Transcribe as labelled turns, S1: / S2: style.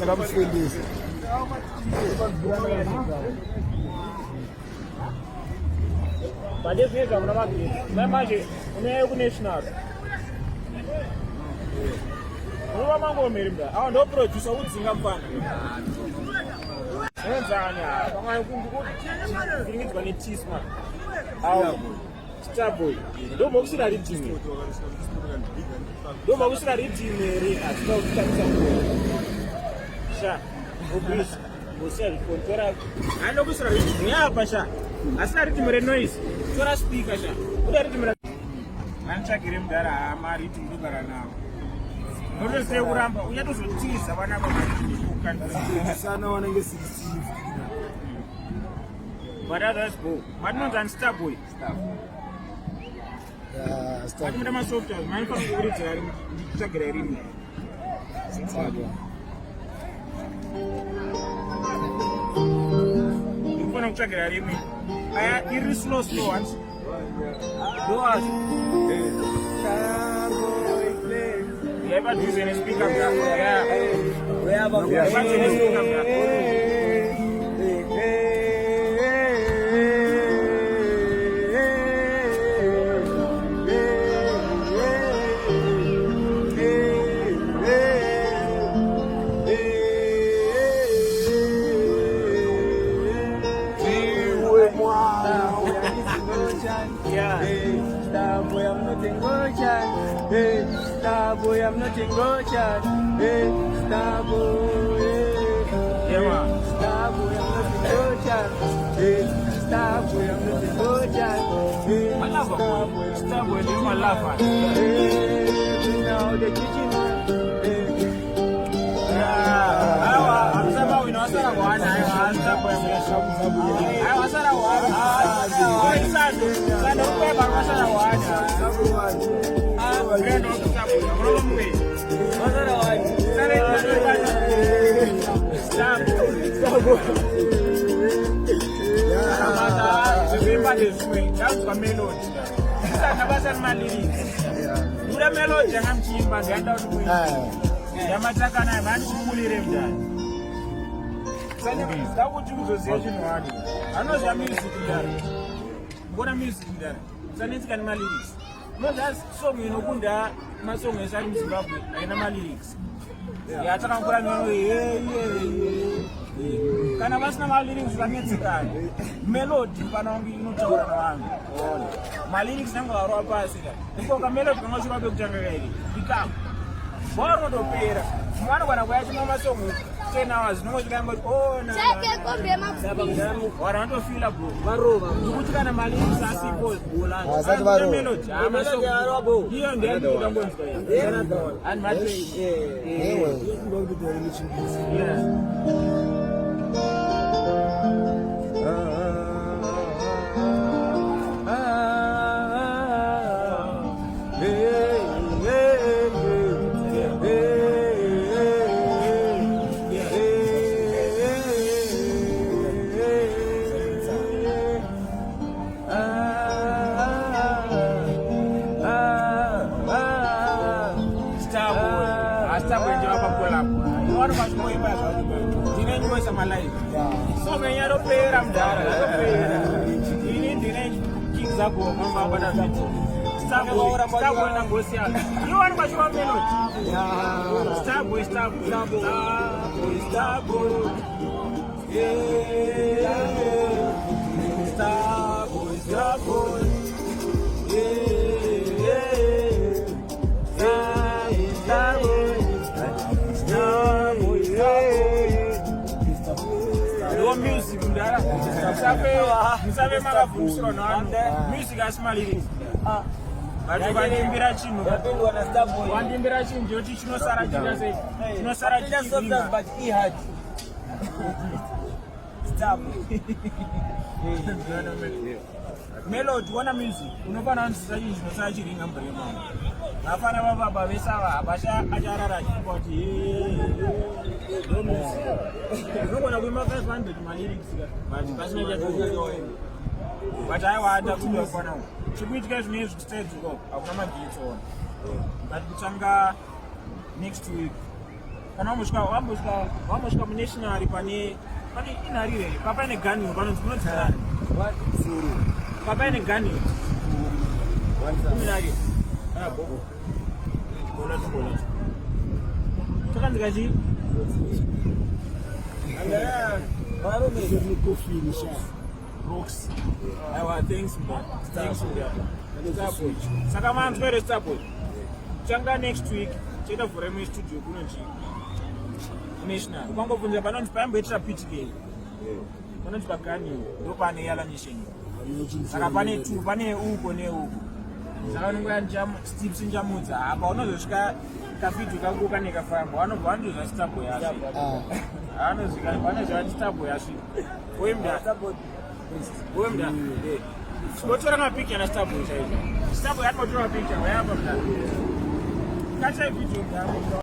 S1: ndakamufundisa.
S2: Manje zviye zvamuna magiri. Manje unoya kunational. Unoba mangomeri mda. Awa ndo producer udzinga mfana. Enzanya, pamwe kundikundidzwa netisma. Awa. Starboy. Ndo mokusira ridini. Ndo mokusira ridini ri asika kutambisa ngoma. Sha. Obisi. Bosel kontora. Ando kusira ridini hapa sha. Asina ridini re noise. Tora speaker sha. Uda ridini re. Anchagire mdara amari tindugara nawo. Noto sei kuramba unyatozotiza vana vamati
S1: Sana wanenge sisi.
S2: But others go. Matinonzi and Starboy.
S1: Yeah, Starboy.
S2: Matimida masoftware, manifana kukuridza ndikutsvagira irimi.
S1: Starboy.
S2: Ndikufana kutsvagira irimi. Aya iri slow ones. Doors. Yeah, but he's in a speaker. Yeah.
S1: We have a Starboy, I'm not in Goshen. Hey, Starboy, I'm not in Goshen. Hey, Starboy,
S2: Yeah, man.
S1: Starboy, I'm not in Goshen. Hey, Starboy, I'm not in Goshen. Hey,
S2: I love
S1: Starboy,
S2: Starboy, you're my lover.
S1: hey, now the kitchen man.
S2: I'm somehow in Osara one. I'm Starboy. I was at a one. I don't remember Osara one. I'm grand of Starboy. Wrong way.
S1: Osara one.
S2: Remember this way. That's the melody. That's the melody. The melody I'm chimba ganda way. Yamataka na mani kumulire mdani. Sanya ndakuti uzoziya chinhu wani. Anoziya music mdani. Mbona music mdani. Sanetsika ni lyrics. No, that's song inokunda masong esari muZimbabwe aina ma lyrics. Yataka kukura nyono kana vasina ma lyrics vanetsikana. Melody panongi inotaura navanhu. Ma lyrics nangu varwa pasi. Ndikoka melody kangashuka bekutanga kairi. Ikama. Bora ndopera. Mwana kana kuyachima masongo 10 hours nongo chikanga oh na.
S3: Cheke kombe mafuta.
S2: Wara ndofila bro.
S1: Varova.
S2: Ndikuti kana mali sasipo bola.
S1: Asati varova.
S2: Melody.
S1: Melody arobo.
S2: Hiyo ndiye ndongonzwa. And my so many other player I'm there. You need the kicks up or Mamba Stop going and go see. You want much more melody? Starboy. Starboy. Music mdara. Musabe makafundiswa nande. Music asima lyrics. Bati vandimbira chinhu. Vandimbira chinhu joti chinosara china sei. Chinosara china sometimes but he had. Stop. Melody wana music. Unofana nzisa chinhu chinosara chiringa mbrema. Afana baba vesava abasha ajarara chipoti. Unogona kuimba 500 malyrics but pasina chato. But I want to do for now. Chikuitika zvinezvi stage go. Hakuna magitsi on. But kuchanga next week. kana wambosvika munational pane inharire papa ine gani panonzirani papa ine gani kuminari takanzika chii rocks. Thanks, man. Thanks, Starboy. Saka manzwere Starboy. Changa next week, cheta for my studio kunonji. National. Ukangobvunza panonzi paimboitira pitch game. Panonzi pagani ndo pane yala nation. Saka pane tu pane uko neuko. Saka unongoya tips njamudza apa unozosvika kafitu kako kane kafamba. Vanobva vandoza Starboy yacho. Anozvika vanozva Starboy yacho. Oimda Oimda. Spotora mapicture na Starboy chaizo. Starboy anotora mapicture wayapa mdani. Kacha video ngamo.